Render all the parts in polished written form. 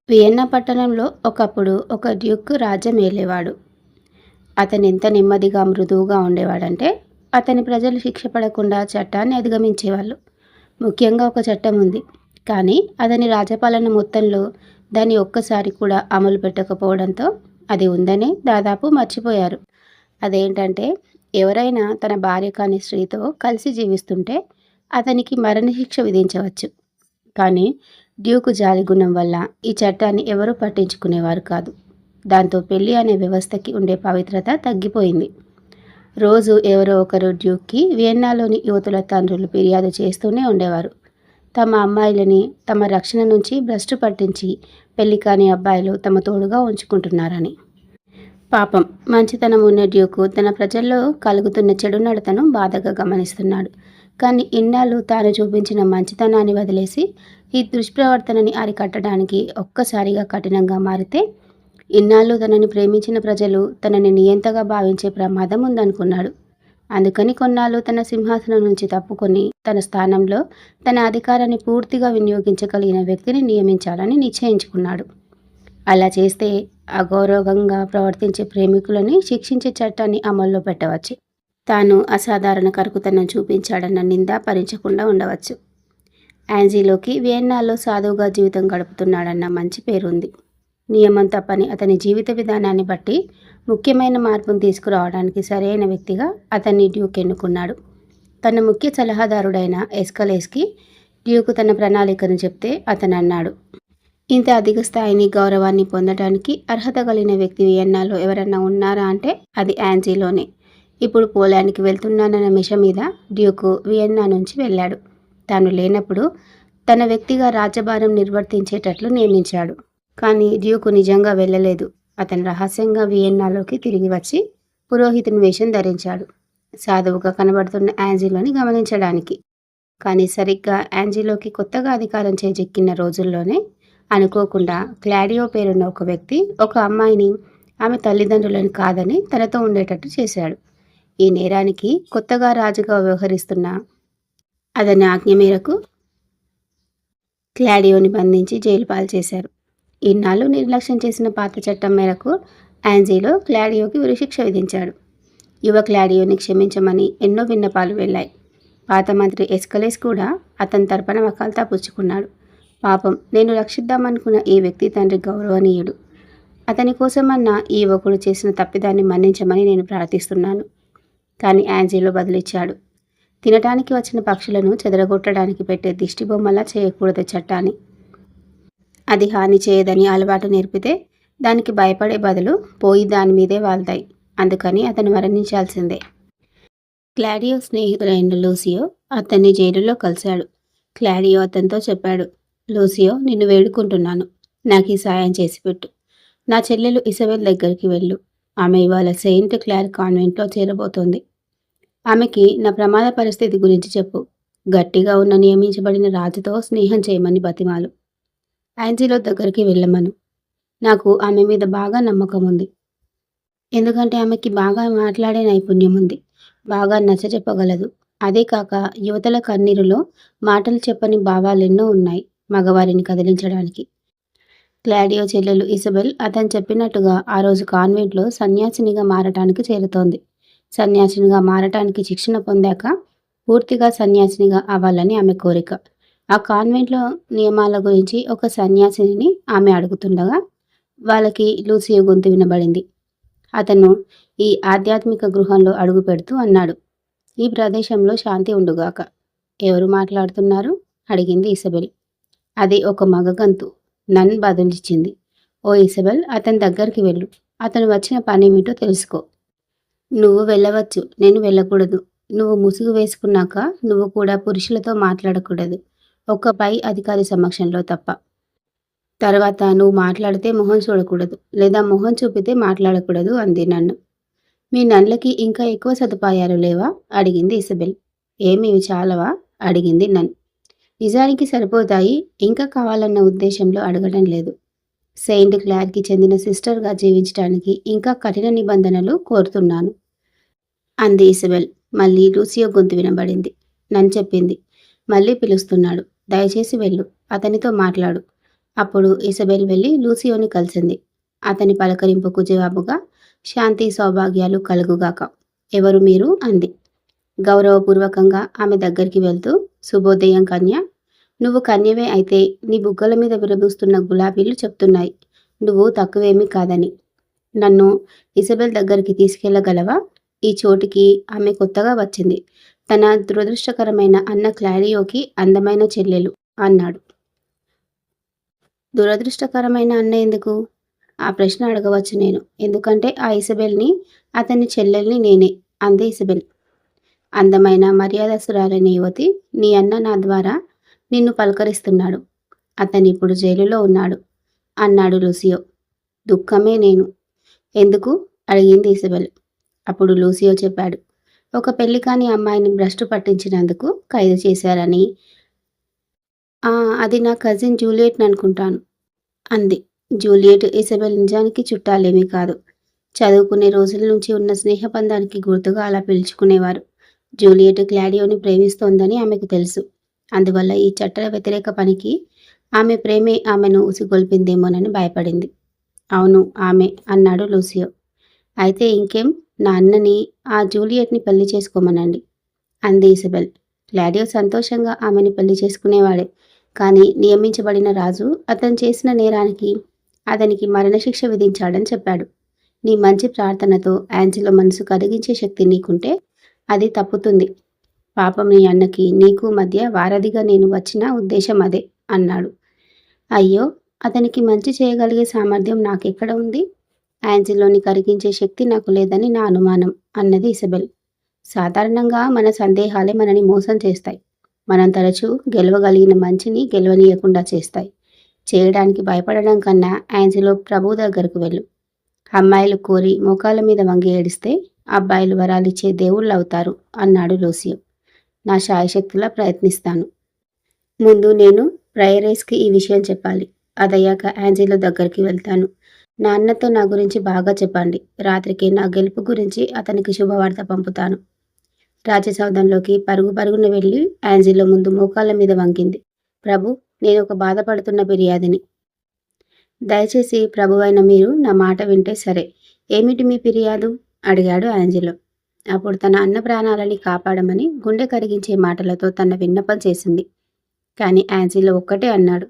Vienna పట్టణంలో ఒకప్పుడు ఒక డ్యూక్ రాజ్యం ఏలేవాడు. అతనెంత నెమ్మదిగా, మృదువుగా ఉండేవాడంటే, అతని ప్రజలు శిక్ష పడకుండా చట్టాన్ని అధిగమించేవాళ్ళు. ముఖ్యంగా ఒక చట్టం ఉంది. కానీ అతని రాజపాలన మొత్తంలో దాన్ని ఒక్కసారి కూడా అమలు పెట్టకపోవడంతో అది ఉందనే దాదాపు మర్చిపోయారు. అదేంటంటే, ఎవరైనా తన భార్య కాని స్త్రీతో కలిసి జీవిస్తుంటే అతనికి మరణశిక్ష విధించవచ్చు. కానీ డ్యూకు జాలిగుణం వల్ల ఈ చట్టాన్ని ఎవరూ పట్టించుకునేవారు కాదు. దాంతో పెళ్లి అనే వ్యవస్థకి ఉండే పవిత్రత తగ్గిపోయింది. రోజు ఎవరో ఒకరు డ్యూక్కి వియన్నాలోని యువతుల తండ్రులు ఫిర్యాదు చేస్తూనే ఉండేవారు. తమ అమ్మాయిలని తమ రక్షణ నుంచి భ్రష్టు పట్టించి పెళ్లి కాని అబ్బాయిలు తమ తోడుగా ఉంచుకుంటున్నారని. పాపం మంచితనం ఉన్న డ్యూకు తన ప్రజల్లో కలుగుతున్న చెడు నడతను బాధగా గమనిస్తున్నాడు. కానీ ఇన్నాళ్ళు తాను చూపించిన మంచితనాన్ని వదిలేసి ఈ దుష్ప్రవర్తనని అరికట్టడానికి ఒక్కసారిగా కఠినంగా మారితే ఇన్నాళ్ళు తనని ప్రేమించిన ప్రజలు తనని నియంతగా భావించే ప్రమాదం ఉందనుకున్నాడు. అందుకని కొన్నాళ్ళు తన సింహాసనం నుంచి తప్పుకొని తన స్థానంలో తన అధికారాన్ని పూర్తిగా వినియోగించగలిగిన వ్యక్తిని నియమించాలని నిశ్చయించుకున్నాడు. అలా చేస్తే అగౌరవంగా ప్రవర్తించే ప్రేమికులని శిక్షించే చట్టాన్ని అమల్లో పెట్టవచ్చు. తాను అసాధారణ కరుకుతనం చూపించాడన్న నింద భరించకుండా ఉండవచ్చు. యాంజీలోకి వియన్నాలో సాధువుగా జీవితం గడుపుతున్నాడన్న మంచి పేరుంది. నియమం తప్పని అతని జీవిత విధానాన్ని బట్టి ముఖ్యమైన మార్పును తీసుకురావడానికి సరైన వ్యక్తిగా అతన్ని డ్యూక్ ఎన్నుకున్నాడు. తన ముఖ్య సలహాదారుడైన ఎస్కలేస్కి డ్యూకు తన ప్రణాళికను చెప్తే అతను అన్నాడు, ఇంత అధిక స్థాయిని గౌరవాన్ని పొందడానికి అర్హత కలిగిన వ్యక్తి వియన్నాలో ఎవరన్నా ఉన్నారా అంటే అది యాంజీలోనే. ఇప్పుడు పోలాండ్కి వెళ్తున్నానన్న మిష మీద డ్యూకు వియన్నా నుంచి వెళ్ళాడు. తాను లేనప్పుడు తన వ్యక్తిగా రాజ్యభారం నిర్వర్తించేటట్లు నియమించాడు. కానీ డ్యూకు నిజంగా వెళ్ళలేదు. అతను రహస్యంగా వియన్నాలోకి తిరిగి వచ్చి పురోహితుని వేషం ధరించాడు, సాధువుగా కనబడుతున్న యాంజీలోని గమనించడానికి. కానీ సరిగ్గా యాంజీలోకి కొత్తగా అధికారం చేజెక్కిన రోజుల్లోనే అనుకోకుండా క్లాడియో పేరున్న ఒక వ్యక్తి ఒక అమ్మాయిని ఆమె తల్లిదండ్రులను కాదని తనతో ఉండేటట్టు చేశాడు. ఈ నేరానికి కొత్తగా రాజుగా వ్యవహరిస్తున్న అతని ఆజ్ఞ మేరకు క్లాడియోని బంధించి జైలు పాలు చేశారు. ఇన్నాళ్ళు నిర్లక్ష్యం చేసిన పాత చట్టం మేరకు యాంజీలో క్లాడియోకి ఉరిశిక్ష విధించాడు. యువ క్లాడియోని క్షమించమని ఎన్నో విన్నపాలు వెళ్ళాయి. పాత మంత్రి ఎస్కలేస్ కూడా అతని తరపున వకాల్తా పుచ్చుకున్నాడు. పాపం, నేను రక్షిద్దామనుకున్న ఈ వ్యక్తి తండ్రి గౌరవనీయుడు. అతని కోసమన్నా ఈ యువకుడు చేసిన తప్పిదాన్ని మన్నించమని నేను ప్రార్థిస్తున్నాను. కానీ యాంజీలో బదులిచ్చాడు. తినటానికి వచ్చిన పక్షులను చెదరగొట్టడానికి పెట్టే దిష్టిబొమ్మలా చేయకూడదు చట్టాన్ని. అది హాని చేయదని అలవాటు నేర్పితే దానికి భయపడే బదులు పోయి దాని మీదే వాళ్తాయి. అందుకని అతను మరణించాల్సిందే. క్లాడియో స్నేహితుడైన లూసియో అతన్ని జైలులో కలిశాడు. క్లాడియో అతనితో చెప్పాడు, లూసియో, నిన్ను వేడుకుంటున్నాను, నాకు ఈ సాయం చేసి పెట్టు. నా చెల్లెలు ఇసబెల్ దగ్గరికి వెళ్ళు. ఆమె ఇవాళ సెయింట్ క్లార్ కాన్వెంట్లో చేరబోతోంది. ఆమెకి నా ప్రమాద పరిస్థితి గురించి చెప్పు. గట్టిగా ఉన్న నియమించబడిన రాజుతో స్నేహం చేయమని బతిమాలు. యాంజీలో దగ్గరికి వెళ్ళమను. నాకు ఆమె మీద బాగా నమ్మకం ఉంది. ఎందుకంటే ఆమెకి బాగా మాట్లాడే నైపుణ్యం ఉంది. బాగా నచ్చజెప్పగలదు. అదే కాక యువతల కన్నీరులో మాటలు చెప్పని భావాలెన్నో ఉన్నాయి మగవారిని కదిలించడానికి. క్లాడియో చెల్లెలు ఇసబెల్ అతను చెప్పినట్టుగా ఆ రోజు కాన్వెంట్లో సన్యాసినిగా మారటానికి చేరుతోంది. సన్యాసినిగా మారటానికి శిక్షణ పొందాక పూర్తిగా సన్యాసినిగా అవ్వాలని ఆమె కోరిక. ఆ కాన్వెంట్లో నియమాల గురించి ఒక సన్యాసిని ఆమె అడుగుతుండగా వాళ్ళకి లూసియో గొంతు వినబడింది. అతను ఈ ఆధ్యాత్మిక గృహంలో అడుగు పెడుతూ అన్నాడు, ఈ ప్రదేశంలో శాంతి ఉండుగాక. ఎవరు మాట్లాడుతున్నారు? అడిగింది ఇసబెల్. అది ఒక మగ గంతు. నన్ బదులిచ్చింది. ఓ ఇసబెల్, అతని దగ్గరికి వెళ్ళు. అతను వచ్చిన పనేమిటో తెలుసుకో. నువ్వు వెళ్ళవచ్చు, నేను వెళ్ళకూడదు. నువ్వు ముసుగు వేసుకున్నాక నువ్వు కూడా పురుషులతో మాట్లాడకూడదు, ఒక పై అధికారి సమక్షంలో తప్ప. తర్వాత నువ్వు మాట్లాడితే మొహం చూడకూడదు, లేదా మొహం చూపితే మాట్లాడకూడదు అంది నన్ను. మీ నన్లకి ఇంకా ఎక్కువ సదుపాయాలు లేవా? అడిగింది ఇసబెల్. ఏమి చాలవా? అడిగింది నన్. నిజానికి సరిపోతాయి, ఇంకా కావాలన్న ఉద్దేశంలో అడగడం లేదు. సెయింట్ క్లార్కి చెందిన సిస్టర్గా జీవించడానికి ఇంకా కఠిన నిబంధనలు కోరుతున్నాను అంది ఇసబెల్. మళ్ళీ లూసియో గొంతు వినబడింది. నన్ను చెప్పింది, మళ్ళీ పిలుస్తున్నాడు, దయచేసి వెళ్ళు, అతనితో మాట్లాడు. అప్పుడు ఇసబెల్ వెళ్ళి లూసియోని కలిసింది. అతని పలకరింపుకు జవాబుగా శాంతి సౌభాగ్యాలు కలుగుగాక. ఎవరు మీరు అంది గౌరవపూర్వకంగా ఆమె దగ్గరికి వెళ్తూ. శుభోదయం కన్య. నువ్వు కన్యవే అయితే నీ బుగ్గల మీద విరబూస్తున్న గులాబీలు చెప్తున్నాయి నువ్వు తక్కువేమీ కాదని. నన్ను ఇసబెల్ దగ్గరికి తీసుకెళ్లగలవా? ఈ చోటికి ఆమె కొత్తగా వచ్చింది. తన దురదృష్టకరమైన అన్న క్లారియోకి అందమైన చెల్లెలు అన్నాడు. దురదృష్టకరమైన అన్న ఎందుకు? ఆ ప్రశ్న అడగవచ్చు నేను. ఎందుకంటే ఆ ఇసబెల్ని అతని చెల్లెల్ని నేనే అంది ఇసబెల్. అందమైన మర్యాదస్తురాలైన యువతి, నీ అన్న నా ద్వారా నిన్ను పలకరిస్తున్నాడు. అతను ఇప్పుడు జైలులో ఉన్నాడు అన్నాడు లూసియో. దుఃఖమే నేను. ఎందుకు? అడిగింది ఇసబెల్. అప్పుడు లూసియో చెప్పాడు. ఒక పెళ్లి కాని అమ్మాయిని భ్రష్టు పట్టించినందుకు ఖైదు చేశారని. అది నా కజిన్ జూలియట్ అనుకుంటాను అంది. జూలియట్ ఇసబెల్ నిజానికి చుట్టాలేమీ కాదు. చదువుకునే రోజుల నుంచి ఉన్న స్నేహబంధానికి గుర్తుగా అలా పిలుచుకునేవారు. జూలియట్ క్లాడియోని ప్రేమిస్తోందని ఆమెకు తెలుసు. అందువల్ల ఈ చట్ట వ్యతిరేక పనికి ఆమె ప్రేమే ఆమెను ఉసిగొల్పిందేమోనని భయపడింది. అవును ఆమె అన్నాడు లూసియో. అయితే ఇంకేం, నా అన్నని ఆ జూలియట్ని పెళ్లి చేసుకోమనండి అంది ఇసబెల్. క్లాడియో సంతోషంగా ఆమెని పెళ్లి చేసుకునేవాడే. కానీ నియమించబడిన రాజు అతను చేసిన నేరానికి అతనికి మరణశిక్ష విధించాడని చెప్పాడు. నీ మంచి ప్రార్థనతో యాంజిలో మనసు కరిగించే శక్తి నీకుంటే అది తప్పుతుంది. పాపం నీ అన్నకి నీకు మధ్య వారధిగా నేను వచ్చిన ఉద్దేశం అదే అన్నాడు. అయ్యో, అతనికి మంచి చేయగలిగే సామర్థ్యం నాకెక్కడ ఉంది? యాంజిలోని కరిగించే శక్తి నాకు లేదని నా అనుమానం అన్నది ఇసబెల్. సాధారణంగా మన సందేహాలే మనని మోసం చేస్తాయి. మనం తరచూ గెలవగలిగిన మంచిని గెలవనీయకుండా చేస్తాయి. చేయడానికి భయపడడం కన్నా యాంజిలో ప్రభు దగ్గరకు వెళ్ళు. అమ్మాయిలు కోరి మోకాళ్ళ మీద వంగి ఏడిస్తే అబ్బాయిలు వరాలిచ్చే దేవుళ్ళు అవుతారు అన్నాడు లూసియో. నా శాయశక్తులా ప్రయత్నిస్తాను. ముందు నేను ప్రైరేస్కి ఈ విషయం చెప్పాలి. అదయ్యాక యాంజిలో దగ్గరికి వెళ్తాను. నా అన్నతో నా గురించి బాగా చెప్పండి. రాత్రికి నా గెలుపు గురించి అతనికి శుభవార్త పంపుతాను. రాజసౌధంలోకి పరుగు పరుగున వెళ్ళి యాంజిలో ముందు మోకాళ్ళ మీద వంగింది. ప్రభు, నేను ఒక బాధపడుతున్న ఫిర్యాదిని. దయచేసి ప్రభువైన మీరు నా మాట వింటే సరే. ఏమిటి మీ ఫిర్యాదు? అడిగాడు యాంజిలో. అప్పుడు తన అన్న ప్రాణాలని కాపాడమని గుండె కరిగించే మాటలతో తన విన్నపం చేసింది. కానీ యాంజిలో ఒక్కటే అన్నాడు.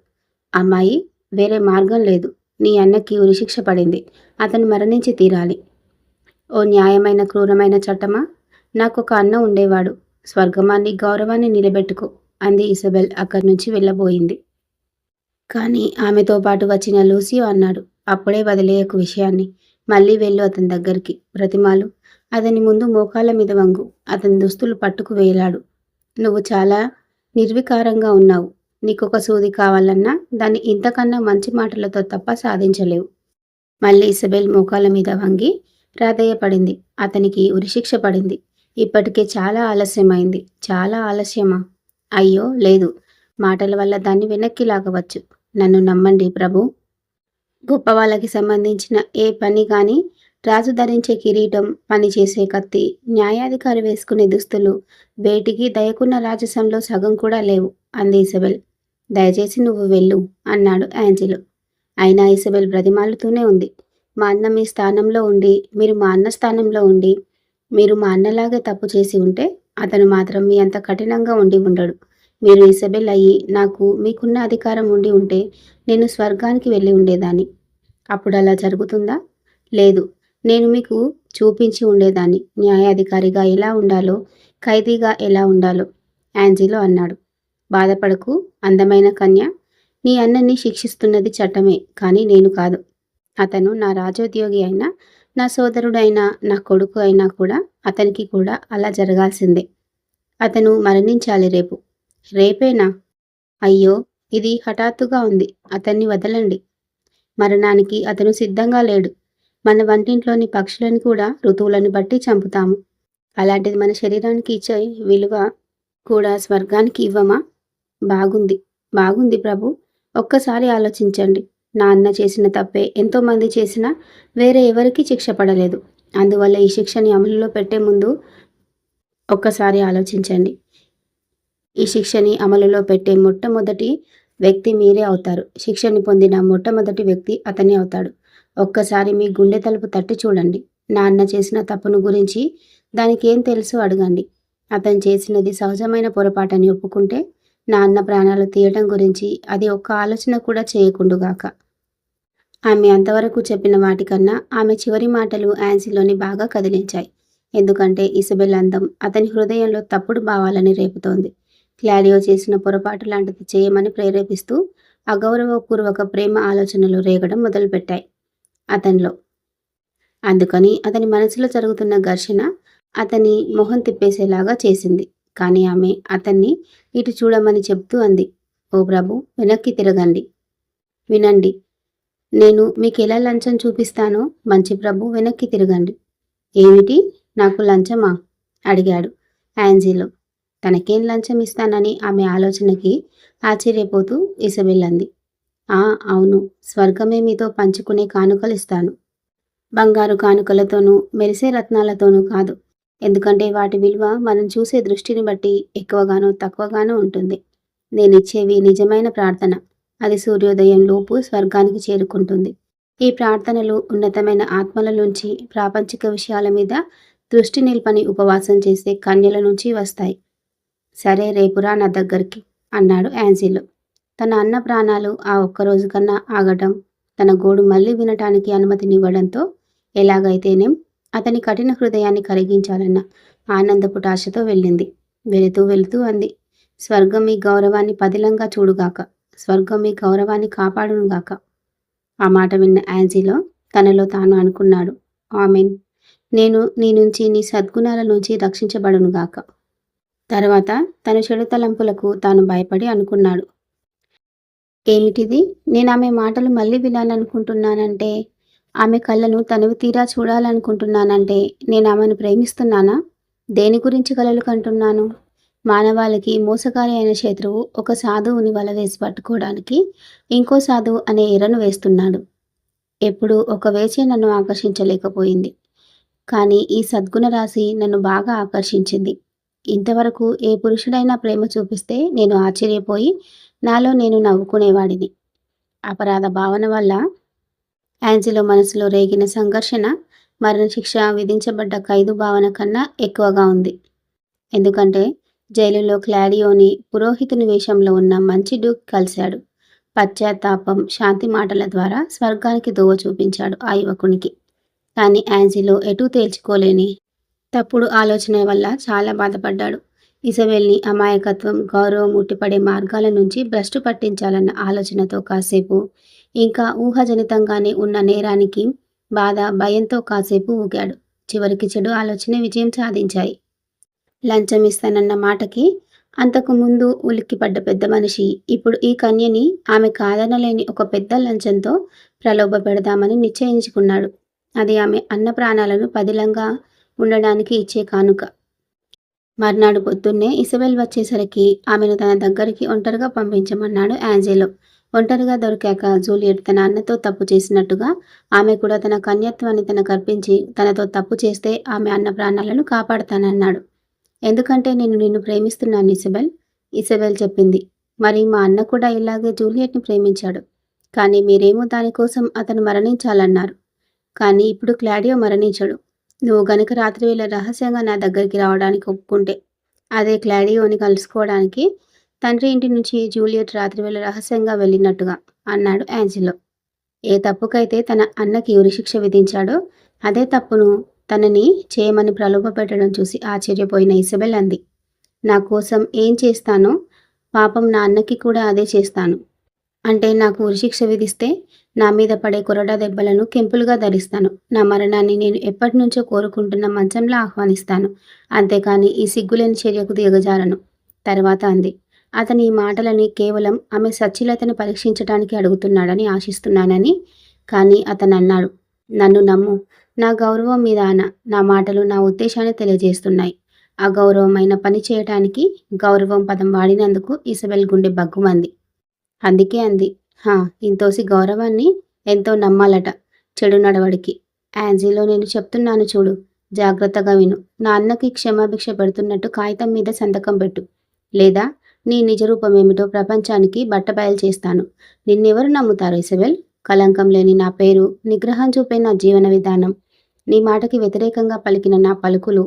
అమ్మాయి, వేరే మార్గం లేదు. నీ అన్నకి ఉరిశిక్ష పడింది. అతను మరణించి తీరాలి. ఓ న్యాయమైన క్రూరమైన చట్టమా? నాకొక అన్న ఉండేవాడు. స్వర్గమాన్ని గౌరవాన్ని నిలబెట్టుకో అంది ఇసబెల్ అక్కడి నుంచి వెళ్ళబోయింది. కానీ ఆమెతో పాటు వచ్చిన లూసియో అన్నాడు. అప్పుడే వదిలేయకు విషయాన్ని. మళ్ళీ వెళ్ళు అతని దగ్గరికి. బ్రతిమాలు. అతని ముందు మోకాళ్ళ మీద వంగు. అతని దుస్తులు పట్టుకు వేలాడు. నువ్వు చాలా నిర్వికారంగా ఉన్నావు. నీకొక సూది కావాలన్నా దాన్ని ఇంతకన్నా మంచి మాటలతో తప్ప సాధించలేవు. మళ్ళీ ఇసబెల్ మోకాళ్ళ మీద వంగి ప్రాధేయపడింది. అతనికి ఉరిశిక్ష పడింది. ఇప్పటికే చాలా ఆలస్యమైంది. చాలా ఆలస్యమా? అయ్యో లేదు. మాటల వల్ల దాన్ని వెనక్కి లాగవచ్చు. నన్ను నమ్మండి ప్రభు. గొప్ప వాళ్ళకి సంబంధించిన ఏ పని కానీ, రాజు ధరించే కిరీటం, పనిచేసే కత్తి, న్యాయాధికారి వేసుకునే దుస్తులు, వేటికి దయకున్న రాజసంలో సగం కూడా లేవు అంది ఇసబెల్. దయచేసి నువ్వు వెళ్ళు అన్నాడు యాంజిలో. అయినా ఇసబెల్ బ్రతిమాలుతూనే ఉంది. మా అన్న మీ స్థానంలో ఉండి, మీరు మా అన్న స్థానంలో ఉండి, మీరు మా అన్నలాగే తప్పు చేసి ఉంటే అతను మాత్రం మీ అంత కఠినంగా ఉండి ఉండడు. మీరు ఇసబెల్ అయ్యి నాకు మీకున్న అధికారం ఉండి ఉంటే నేను స్వర్గానికి వెళ్ళి ఉండేదాన్ని. అప్పుడు అలా జరుగుతుందా? లేదు. నేను మీకు చూపించి ఉండేదాన్ని న్యాయాధికారిగా ఎలా ఉండాలో, ఖైదీగా ఎలా ఉండాలో యాంజిలో అన్నాడు. బాధపడకు అందమైన కన్య. నీ అన్నని శిక్షిస్తున్నది చట్టమే, కానీ నేను కాదు. అతను నా రాజోద్యోగి అయినా, నా సోదరుడు అయినా, నా కొడుకు అయినా కూడా అతనికి కూడా అలా జరగాల్సిందే. అతను మరణించాలి రేపు. రేపేనా? అయ్యో, ఇది హఠాత్తుగా ఉంది. అతన్ని వదలండి. మరణానికి అతను సిద్ధంగా లేడు. మన వంటింట్లోని పక్షులను కూడా ఋతువులను బట్టి చంపుతాము. అలాంటిది మన శరీరానికి ఇచ్చే విలువ కూడా స్వర్గానికి ఇవ్వమా? బాగుంది, బాగుంది ప్రభు. ఒక్కసారి ఆలోచించండి. నా అన్న చేసిన తప్పే ఎంతోమంది చేసినా వేరే ఎవరికీ శిక్ష పడలేదు. అందువల్ల ఈ శిక్షని అమలులో పెట్టే ముందు ఒక్కసారి ఆలోచించండి. ఈ శిక్షని అమలులో పెట్టే మొట్టమొదటి వ్యక్తి మీరే అవుతారు. శిక్షని పొందిన మొట్టమొదటి వ్యక్తి అతనే అవుతాడు. ఒక్కసారి మీ గుండె తలుపు తట్టి చూడండి. నాన్న చేసిన తప్పును గురించి దానికేం తెలుసో అడగండి. అతను చేసినది సహజమైన పొరపాటని ఒప్పుకుంటే నాన్న ప్రాణాలు తీయటం గురించి అది ఒక్క ఆలోచన కూడా చేయకుండుగాక. ఆమె అంతవరకు చెప్పిన వాటికన్నా ఆమె చివరి మాటలు యాన్సీలోని బాగా కదిలించాయి. ఎందుకంటే ఇసబెల్ అందం అతని హృదయంలో తప్పుడు భావాలని రేపుతోంది. క్లాడియో చేసిన పొరపాటు లాంటిది చేయమని ప్రేరేపిస్తూ అగౌరవపూర్వక ప్రేమ ఆలోచనలు రేగడం మొదలుపెట్టాయి అతనిలో. అందుకని అతని మనసులో జరుగుతున్న ఘర్షణ అతని మొహం తిప్పేసేలాగా చేసింది. కానీ ఆమె అతన్ని ఇటు చూడమని చెప్తూ అంది. ఓ ప్రభు, వెనక్కి తిరగండి. వినండి, నేను మీకెలా లంచం చూపిస్తానో. మంచి ప్రభు, వెనక్కి తిరగండి. ఏమిటి, నాకు లంచమా? అడిగాడు యాంజిలో. తనకేం లంచం ఇస్తానని ఆమె ఆలోచనకి ఆశ్చర్యపోతూ ఇసబెల్ అంది. ఆ, అవును, స్వర్గమే మీతో పంచుకునే కానుకలిస్తాను. బంగారు కానుకలతోనూ మెరిసే రత్నాలతోనూ కాదు. ఎందుకంటే వాటి విలువ మనం చూసే దృష్టిని బట్టి ఎక్కువగానో తక్కువగానో ఉంటుంది. నేనిచ్చేవి నిజమైన ప్రార్థన. అది సూర్యోదయం లోపు స్వర్గానికి చేరుకుంటుంది. ఈ ప్రార్థనలు ఉన్నతమైన ఆత్మల నుంచి, ప్రాపంచిక విషయాల మీద దృష్టి నిల్పని ఉపవాసం చేసే కన్యల నుంచి వస్తాయి. సరే, రేపురా నా దగ్గరికి అన్నాడు యాంజిలో. తన అన్న ప్రాణాలు ఆ ఒక్కరోజు కన్నా ఆగటం, తన గోడు మళ్ళీ వినటానికి అనుమతినివ్వడంతో ఎలాగైతేనేం అతని కఠిన హృదయాన్ని కరిగించాలన్న ఆనందపుటాశతో వెళ్ళింది. వెళుతూ వెళుతూ అంది, స్వర్గం మీ గౌరవాన్ని పదిలంగా చూడుగాక. స్వర్గం మీ గౌరవాన్ని కాపాడునుగాక. ఆ మాట విన్న యాంజిలో తనలో తాను అనుకున్నాడు, ఆమెన్. నేను నీ నుంచి, నీ సద్గుణాల నుంచి రక్షించబడునుగాక. తర్వాత తన చెడు తలంపులకు తాను భయపడి అనుకున్నాడు, ఏమిటిది, నేనామె మాటలు మళ్ళీ వినాలనుకుంటున్నానంటే, ఆమె కళ్ళను తనివి తీరా చూడాలనుకుంటున్నానంటే నేనామెను ప్రేమిస్తున్నానా? దేని గురించి కలలు కంటున్నాను? మానవాళికి మోసకారి అయిన శత్రువు ఒక సాధువుని వలవేసి పట్టుకోవడానికి ఇంకో సాధువు అనే ఎరను వేస్తున్నాడు. ఎప్పుడూ ఒక వేచే నన్ను ఆకర్షించలేకపోయింది. కానీ ఈ సద్గుణ రాశి నన్ను బాగా ఆకర్షించింది. ఇంతవరకు ఏ పురుషుడైనా ప్రేమ చూపిస్తే నేను ఆశ్చర్యపోయి నాలో నేను నవ్వుకునేవాడిని. అపరాధ భావన వల్ల యాంజిలో మనసులో రేగిన సంఘర్షణ మరణశిక్ష విధించబడ్డ ఖైదు భావన కన్నా ఎక్కువగా ఉంది. ఎందుకంటే జైలులో క్లాడియోని పురోహితుని వేషంలో ఉన్న మంచి డ్యూక్ కలిశాడు. పశ్చాత్తాపం, శాంతి మాటల ద్వారా స్వర్గానికి దోవ చూపించాడు ఆ యువకునికి. కానీ యాంజిలో ఎటూ తేల్చుకోలేని తప్పుడు ఆలోచన వల్ల చాలా బాధపడ్డాడు. ఇసబెల్ని అమాయకత్వం, గౌరవం ఉట్టిపడే మార్గాల నుంచి భ్రష్టు పట్టించాలన్న ఆలోచనతో కాసేపు, ఇంకా ఊహాజనితంగానే ఉన్న నేరానికి బాధ, భయంతో కాసేపు ఊగాడు. చివరికి చెడు ఆలోచనే విజయం సాధించాయి. లంచం ఇస్తానన్న మాటకి అంతకు ముందు ఉలిక్కిపడ్డ పెద్ద మనిషి ఇప్పుడు ఈ కన్యని ఆమె కాదనలేని ఒక పెద్ద లంచంతో ప్రలోభ పెడదామని నిశ్చయించుకున్నాడు. అది ఆమె అన్న ప్రాణాలను పదిలంగా ఉండడానికి ఇచ్చే కానుక. మర్నాడు పొద్దున్నే ఇసబెల్ వచ్చేసరికి ఆమెను తన దగ్గరికి ఒంటరిగా పంపించమన్నాడు యాంజెలో. ఒంటరిగా దొరికాక జూలియట్ తన అన్నతో తప్పు చేసినట్టుగా ఆమె కూడా తన కన్యత్వాన్ని తనకర్పించి తనతో తప్పు చేస్తే ఆమె అన్న ప్రాణాలను కాపాడతానన్నాడు. ఎందుకంటే నేను నిన్ను ప్రేమిస్తున్నాను ఇసబెల్. ఇసబెల్ చెప్పింది. మరి మా అన్న కూడా ఇలాగే జూలియట్ని ప్రేమించాడు. కానీ మీరేమో దానికోసం అతను మరణించాలన్నారు. కానీ ఇప్పుడు క్లాడియో మరణించడు. నువ్వు గనుక రాత్రివేళ రహస్యంగా నా దగ్గరికి రావడానికి ఒప్పుకుంటే, అదే క్లాడియోని కలుసుకోవడానికి తండ్రి ఇంటి నుంచి జూలియట్ రాత్రివేళ రహస్యంగా వెళ్ళినట్టుగా అన్నాడు యాంజిలో. ఏ తప్పుకైతే తన అన్నకి ఉరిశిక్ష విధించాడో అదే తప్పును తనని చేయమని ప్రలోభ పెట్టడం చూసి ఆశ్చర్యపోయిన ఇసబెల్ అంది. నా కోసం ఏం చేస్తానో పాపం నా అన్నకి కూడా అదే చేస్తాను. అంటే నాకు ఉరిశిక్ష విధిస్తే నా మీద పడే కొరడా దెబ్బలను కెంపులుగా ధరిస్తాను. నా మరణాన్ని నేను ఎప్పటి నుంచో కోరుకుంటున్న మంచంలా ఆహ్వానిస్తాను. అంతేకాని ఈ సిగ్గులేని చర్యకు దిగజారను. తర్వాత అంది. అతని ఈ మాటలని కేవలం ఆమె సచ్ఛీలతని పరీక్షించడానికి అడుగుతున్నాడని ఆశిస్తున్నానని. కానీ అతను అన్నాడు, నన్ను నమ్ము. నా గౌరవం మీద ఆన. నా మాటలు నా ఉద్దేశాన్ని తెలియజేస్తున్నాయి. అగౌరవమైన పని చేయటానికి గౌరవం పదం వాడినందుకు ఇసబెల్ గుండె బగ్గుమంది. అందుకే అంది, హా, ఇంతోసి గౌరవాన్ని ఎంతో నమ్మాలట చెడు నడవడికి. యాంజిలో, నేను చెప్తున్నాను చూడు, జాగ్రత్తగా విను. నా అన్నకి క్షమాభిక్ష పెడుతున్నట్టు కాగితం మీద సంతకం పెట్టు. లేదా నీ నిజరూపమేమిటో ప్రపంచానికి బట్టబయలు చేస్తాను. నిన్నెవరు నమ్ముతారు ఇసబెల్? కళంకం లేని నా పేరు, నిగ్రహం చూపే నా జీవన విధానం, నీ మాటకి వ్యతిరేకంగా పలికిన నా పలుకులు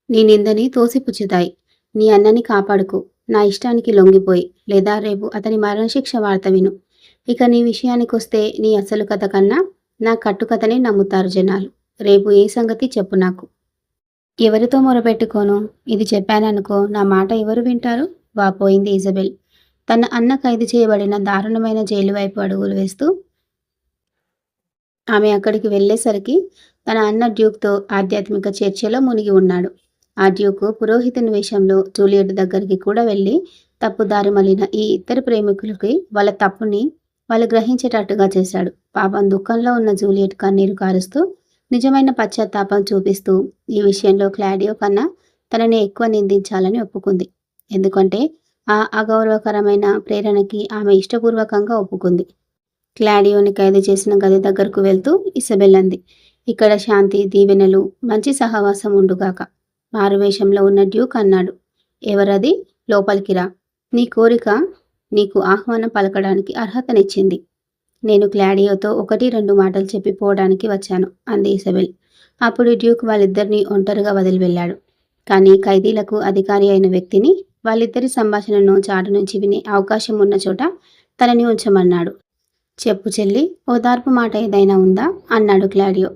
నీ నిందని తోసిపుచ్చుతాయి. నీ అన్నని కాపాడుకో. నా ఇష్టానికి లొంగిపోయి, లేదా రేపు అతని మరణశిక్ష వార్త విను. ఇక నీ విషయానికొస్తే నీ అసలు కథ కన్నా నా కట్టుకథనే నమ్ముతారు జనాలు. రేపు ఏ సంగతి చెప్పు నాకు. ఎవరితో మొరపెట్టుకోను? ఇది చెప్పాననుకో, నా మాట ఎవరు వింటారు? వాపోయింది ఇజబెల్. తన అన్న ఖైదు చేయబడిన దారుణమైన జైలు వైపు అడుగులు వేస్తూ. ఆమె అక్కడికి వెళ్ళేసరికి తన అన్న డ్యూక్తో ఆధ్యాత్మిక చర్చలో మునిగి ఉన్నాడు. ఆ డ్యూకు పురోహితుని వేషంలో జూలియట్ దగ్గరికి కూడా వెళ్ళి తప్పుదారి మళ్ళిన ఈ ఇద్దరు ప్రేమికులకి వాళ్ళ తప్పుని వాళ్ళు గ్రహించేటట్టుగా చేశాడు. పాపం దుఃఖంలో ఉన్న జూలియట్ కన్నీరు కారుస్తూ నిజమైన పశ్చాత్తాపం చూపిస్తూ ఈ విషయంలో క్లాడియో కన్నా తనని ఎక్కువ నిందించాలని ఒప్పుకుంది. ఎందుకంటే ఆ అగౌరవకరమైన ప్రేరణకి ఆమె ఇష్టపూర్వకంగా ఒప్పుకుంది. క్లాడియోని ఖైదు చేసిన గది దగ్గరకు వెళ్తూ ఇసబెల్ అంది, ఇక్కడ శాంతి, దీవెనలు, మంచి సహవాసం ఉండుగాక. మారువేషంలో ఉన్న డ్యూక్ అన్నాడు, ఎవరది? లోపలికి రా. నీ కోరిక నీకు ఆహ్వానం పలకడానికి అర్హతనిచ్చింది. నేను క్లాడియోతో 1-2 మాటలు చెప్పిపోవడానికి వచ్చాను అంది ఇసబెల్. అప్పుడు డ్యూక్ వాళ్ళిద్దరినీ ఒంటరిగా వదిలి వెళ్ళాడు. కానీ ఖైదీలకు అధికారి అయిన వ్యక్తిని వాళ్ళిద్దరి సంభాషణను చాటు నుంచి వినే అవకాశం ఉన్న చోట తనని ఉంచమన్నాడు. చెప్పు చెల్లి, ఓదార్పు మాట ఏదైనా ఉందా అన్నాడు క్లాడియో.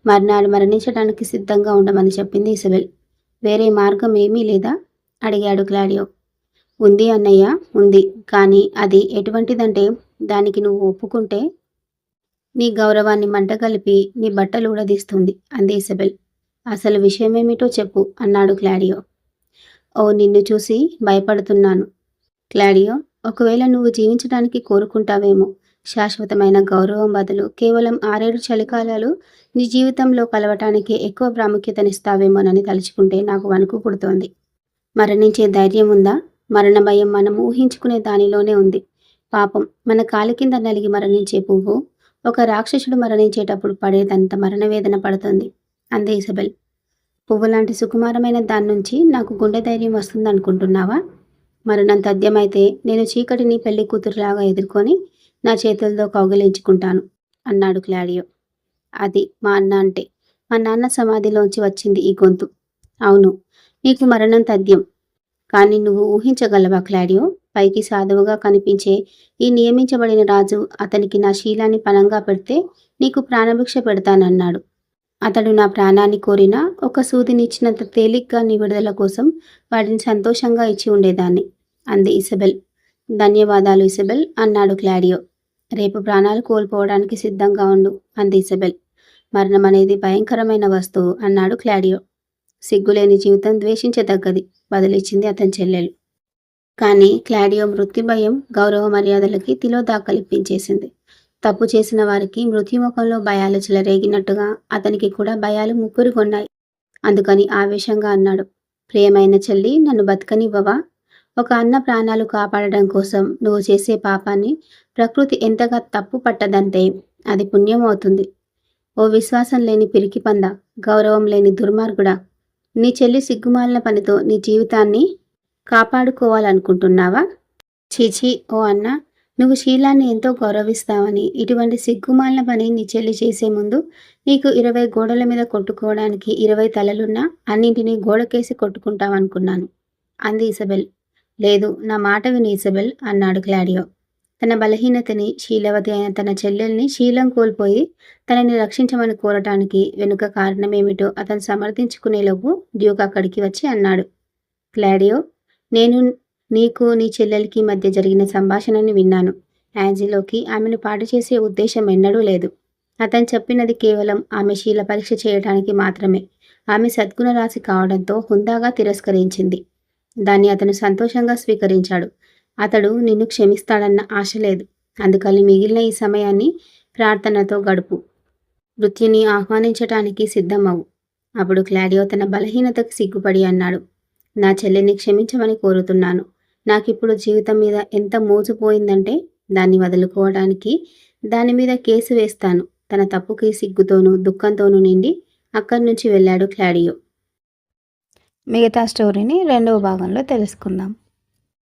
మర్నాడు మరణించడానికి సిద్ధంగా ఉండమని చెప్పింది ఇసబెల్. వేరే మార్గం ఏమీ లేదా అడిగాడు క్లాడియో. ఉంది అన్నయ్య, ఉంది. కానీ అది ఎటువంటిదంటే దానికి నువ్వు ఒప్పుకుంటే నీ గౌరవాన్ని మంటగలిపి నీ బట్టలు ఊడదీస్తుంది అంది ఇసబెల్. అసలు విషయమేమిటో చెప్పు అన్నాడు క్లాడియో. ఓ, నిన్ను చూసి భయపడుతున్నాను క్లాడియో. ఒకవేళ నువ్వు జీవించడానికి కోరుకుంటావేమో, శాశ్వతమైన గౌరవం బదులు కేవలం 6-7 చలికాలాలు నీ జీవితంలో కలవటానికి ఎక్కువ ప్రాముఖ్యతనిస్తావేమోనని తలుచుకుంటే నాకు వణుకు పుడుతోంది. మరణించే ధైర్యం ఉందా? మరణ భయం మనం ఊహించుకునే దానిలోనే ఉంది. పాపం, మన కాలి కింద నలిగి మరణించే పువ్వు ఒక రాక్షసుడు మరణించేటప్పుడు పడేదంత మరణవేదన పడుతుంది అంది ఇసబెల్. పువ్వు లాంటి సుకుమారమైన దాని నుంచి నాకు గుండె ధైర్యం వస్తుందనుకుంటున్నావా? మరణం తథ్యమైతే నేను చీకటిని పెళ్లి కూతురులాగా ఎదుర్కొని నా చేతులతో కౌగిలించుకుంటాను అన్నాడు క్లాడియో. అది మా అన్న అంటే. మా నాన్న సమాధిలోంచి వచ్చింది ఈ గొంతు. అవును, నీకు మరణం తథ్యం. కానీ నువ్వు ఊహించగలవా క్లాడియో? పైకి సాధువుగా కనిపించే ఈ నియమించబడిన రాజు అతనికి నా శీలాన్ని పణంగా పెడితే నీకు ప్రాణభిక్ష పెడతానన్నాడు. అతడు నా ప్రాణాన్ని కోరినా ఒక సూదినిచ్చినంత తేలిగ్గా నీ విడుదల కోసం వాటిని సంతోషంగా ఇచ్చి ఉండేదాన్ని అంది ఇసబెల్. ధన్యవాదాలు ఇసబెల్ అన్నాడు క్లాడియో. రేపు ప్రాణాలు కోల్పోవడానికి సిద్ధంగా ఉండు అంది ఇసబెల్. మరణం అనేది భయంకరమైన వస్తువు అన్నాడు క్లాడియో. సిగ్గులేని జీవితం ద్వేషించదగ్గది బదిలిచ్చింది అతని చెల్లెలు. కానీ క్లాడియో మృత్యు భయం గౌరవ మర్యాదలకి తిలోదాకలిప్పించేసింది. తప్పు చేసిన వారికి మృత్యుముఖంలో భయాలు చెలరేగినట్టుగా అతనికి కూడా భయాలు ముగ్గురుగొన్నాయి. అందుకని ఆవేశంగా అన్నాడు, ప్రియమైన చెల్లి, నన్ను బతకనివ్వవా? ఒక అన్న ప్రాణాలు కాపాడడం కోసం నువ్వు చేసే పాపాన్ని ప్రకృతి ఎంతగా తప్పు పట్టదంటే అది పుణ్యం అవుతుంది. ఓ విశ్వాసం లేని పిరికి పంద, గౌరవం లేని దుర్మార్గుడా, నీ చెల్లి సిగ్గుమాలిన పనితో నీ జీవితాన్ని కాపాడుకోవాలనుకుంటున్నావా? చీచీ ఓ అన్న, నువ్వు శీలాన్ని ఎంతో గౌరవిస్తావని ఇటువంటి సిగ్గుమాలిన పని నీ చెల్లి చేసే ముందు నీకు 20 గోడల మీద కొట్టుకోవడానికి 20 తలలున్నా అన్నింటినీ గోడకేసి కొట్టుకుంటావనుకున్నాను అంది ఇసబెల్. లేదు, నా మాట విని ఇసబెల్ అన్నాడు క్లాడియో. తన బలహీనతని, శీలవతి అయిన తన చెల్లెల్ని శీలం కోల్పోయి తనని రక్షించమని కోరటానికి వెనుక కారణమేమిటో అతను సమర్థించుకునేలోపు డ్యూక్ అక్కడికి వచ్చి అన్నాడు, క్లాడియో, నేను నీకు నీ చెల్లెలికి మధ్య జరిగిన సంభాషణని విన్నాను. యాంజిలోకి ఆమెను పాడు చేసే ఉద్దేశం ఎన్నడూ లేదు. అతను చెప్పినది కేవలం ఆమె శీల పరీక్ష చేయడానికి మాత్రమే. ఆమె సద్గుణ రాశి కావడంతో హుందాగా తిరస్కరించింది. దాన్ని అతను సంతోషంగా స్వీకరించాడు. అతడు నిన్ను క్షమిస్తాడన్న ఆశ లేదు. అందుకని మిగిలిన ఈ సమయాన్ని ప్రార్థనతో గడుపు. మృత్యుని ఆహ్వానించటానికి సిద్ధమవు. అప్పుడు క్లాడియో తన బలహీనతకు సిగ్గుపడి అన్నాడు, నా చెల్లిని క్షమించమని కోరుతున్నాను. నాకిప్పుడు జీవితం మీద ఎంత మోజుపోయిందంటే దాన్ని వదులుకోవడానికి దాని మీద కేసు వేస్తాను. తన తప్పుకి సిగ్గుతోనూ దుఃఖంతోనూ నిండి అక్కడి నుంచి వెళ్ళాడు క్లాడియో. మిగతా స్టోరీని 2వ భాగంలో తెలుసుకుందాం.